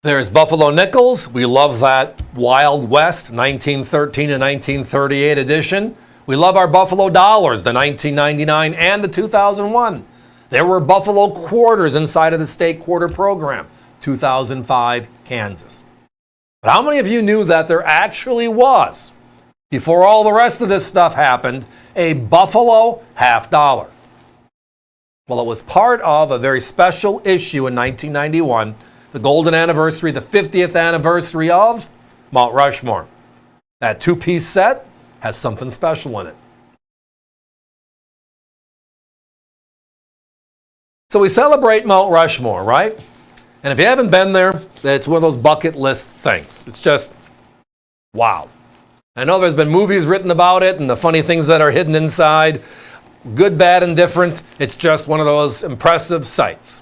There's Buffalo Nickels. We love that Wild West 1913 to 1938 edition. We love our Buffalo Dollars, the 1999 and the 2001. There were Buffalo Quarters inside of the state quarter program, 2005 Kansas. But how many of you knew that there actually was, before all the rest of this stuff happened, a Buffalo half dollar? Well, it was part of a very special issue in 1991, the golden anniversary, the 50th anniversary of Mount Rushmore. That two-piece set has something special in it. So we celebrate Mount Rushmore, right? And if you haven't been there, it's one of those bucket list things. It's just, wow. I know there's been movies written about it and the funny things that are hidden inside. Good, bad, and different. It's just one of those impressive sights.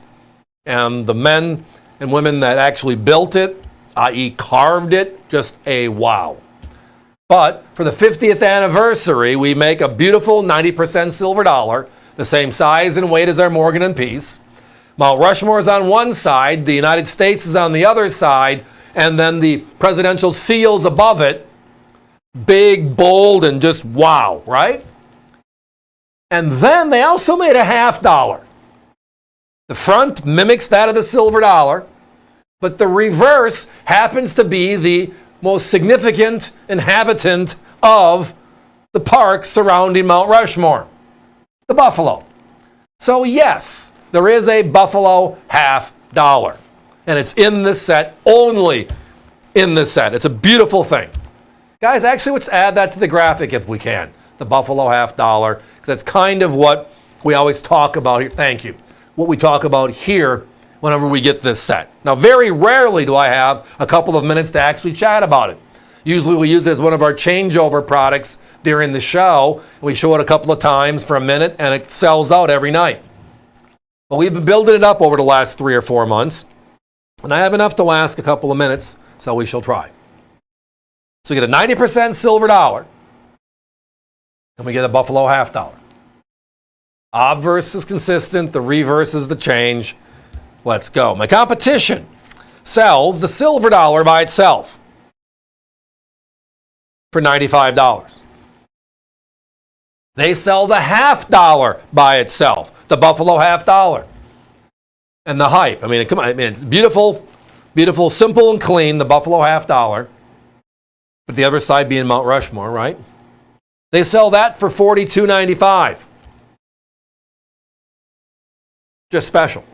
And the men and women that actually built it, i.e. carved it, just a wow. But for the 50th anniversary, we make a beautiful 90% silver dollar, the same size and weight as our Morgan and Peace. Mount Rushmore is on one side, the United States is on the other side, and then the presidential seals above it, big, bold, and just wow, right? And then they also made a half dollar. The front mimics that of the silver dollar, but the reverse happens to be the most significant inhabitant of the park surrounding Mount Rushmore, the buffalo. So yes, there is a Buffalo half dollar, and it's in this set, only in this set. It's a beautiful thing. Guys, actually, let's add that to the graphic if we can, the Buffalo half dollar, because that's kind of what we always talk about here. Thank you. What we talk about here whenever we get this set. Now, very rarely do I have a couple of minutes to actually chat about it. Usually we use it as one of our changeover products during the show. We show it a couple of times for a minute, and it sells out every night. But we've been building it up over the last 3 or 4 months, and I have enough to last a couple of minutes, so we shall try. So we get a 90% silver dollar, and we get a Buffalo half dollar. Obverse is consistent, the reverse is the change. Let's go. My competition sells the silver dollar by itself for $95. They sell the half dollar by itself, the Buffalo half dollar. And the hype. I mean, come on, I mean, it's beautiful, beautiful, simple and clean, the Buffalo half dollar. But the other side being Mount Rushmore, right? They sell that for $42.95. Just special.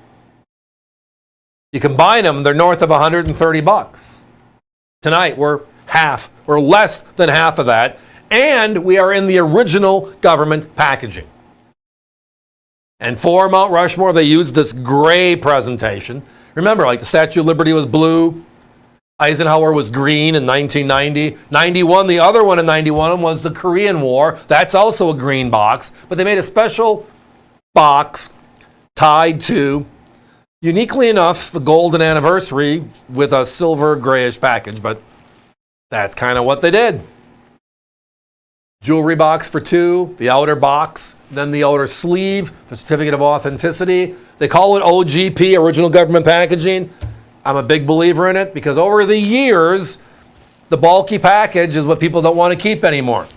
You combine them, they're north of $130. Tonight, we're less than half of that, and we are in the original government packaging. And for Mount Rushmore, they used this gray presentation. Remember, like the Statue of Liberty was blue, Eisenhower was green in 1990. 91, the other one in 91 was the Korean War. That's also a green box, but they made a special box tied to, uniquely enough, the golden anniversary with a silver grayish package, but that's kind of what they did. Jewelry box for $2, the outer box, then the outer sleeve, the certificate of authenticity. They call it OGP, original government packaging. I'm a big believer in it because over the years, the bulky package is what people don't want to keep anymore.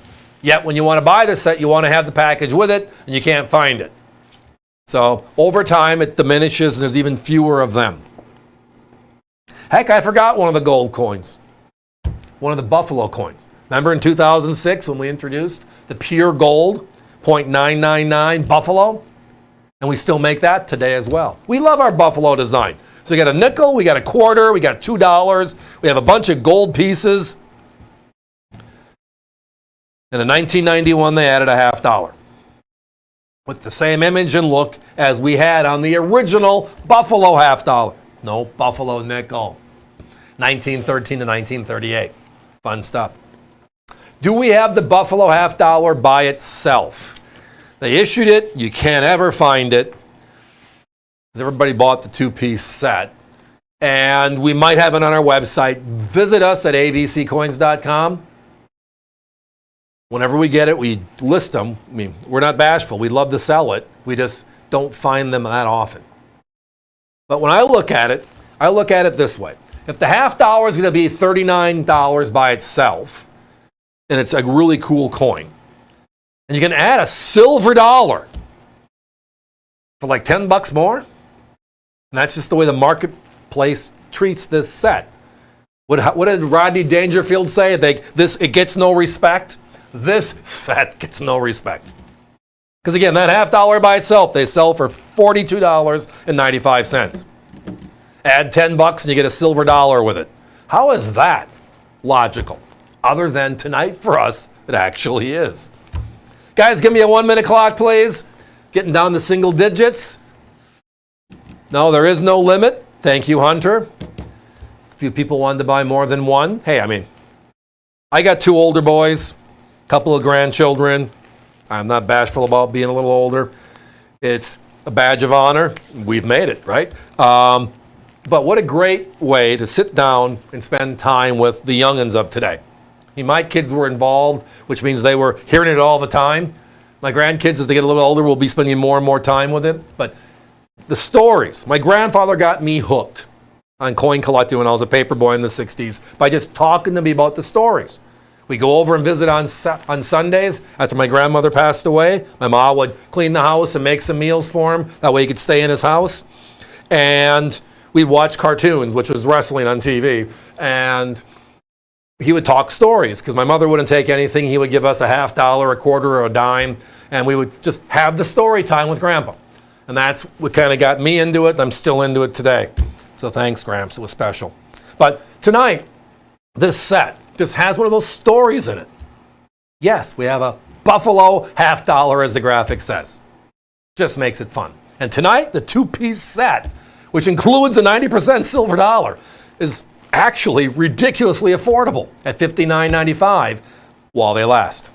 Yet when you want to buy the set, you want to have the package with it, and you can't find it. So over time, it diminishes, and there's even fewer of them. Heck, I forgot one of the gold coins. One of the Buffalo coins. Remember in 2006 when we introduced the pure gold, 0.999 Buffalo? And we still make that today as well. We love our Buffalo design. So we got a nickel, we got a quarter, we got $2. We have a bunch of gold pieces. And in 1991, they added a half dollar, with the same image and look as we had on the original Buffalo half dollar. No, Buffalo nickel. 1913 to 1938. Fun stuff. Do we have the Buffalo half dollar by itself? They issued it. You can't ever find it, because everybody bought the two-piece set. And we might have it on our website. Visit us at avccoins.com. Whenever we get it, we list them. I mean, we're not bashful. We love to sell it. We just don't find them that often. But when I look at it, I look at it this way. If the half dollar is going to be $39 by itself, and it's a really cool coin, and you can add a silver dollar for like 10 bucks more, and that's just the way the marketplace treats this set. What did Rodney Dangerfield say? It gets no respect. This set gets no respect. Because again, that half dollar by itself, they sell for $42.95. Add 10 bucks and you get a silver dollar with it. How is that logical? Other than tonight for us, it actually is. Guys, give me a 1 minute clock, please. Getting down to single digits. No, there is no limit. Thank you, Hunter. A few people wanted to buy more than one. Hey, I got 2 older boys, a couple of grandchildren. I'm not bashful about being a little older. It's a badge of honor. We've made it, right? But what a great way to sit down and spend time with the youngins of today. My kids were involved, which means they were hearing it all the time. My grandkids, as they get a little older, will be spending more and more time with it. But the stories. My grandfather got me hooked on coin collecting when I was a paper boy in the 60s by just talking to me about the stories. We go over and visit on Sundays after my grandmother passed away. My mom would clean the house and make some meals for him. That way he could stay in his house. And we'd watch cartoons, which was wrestling on TV. And he would talk stories because my mother wouldn't take anything. He would give us a half dollar, a quarter, or a dime. And we would just have the story time with Grandpa. And that's what kind of got me into it. And I'm still into it today. So thanks, Gramps. It was special. But tonight, this set just has one of those stories in it. Yes, we have a Buffalo half dollar, as the graphic says. Just makes it fun. And tonight, the 2-piece set, which includes a 90% silver dollar, is actually ridiculously affordable at $59.95 while they last.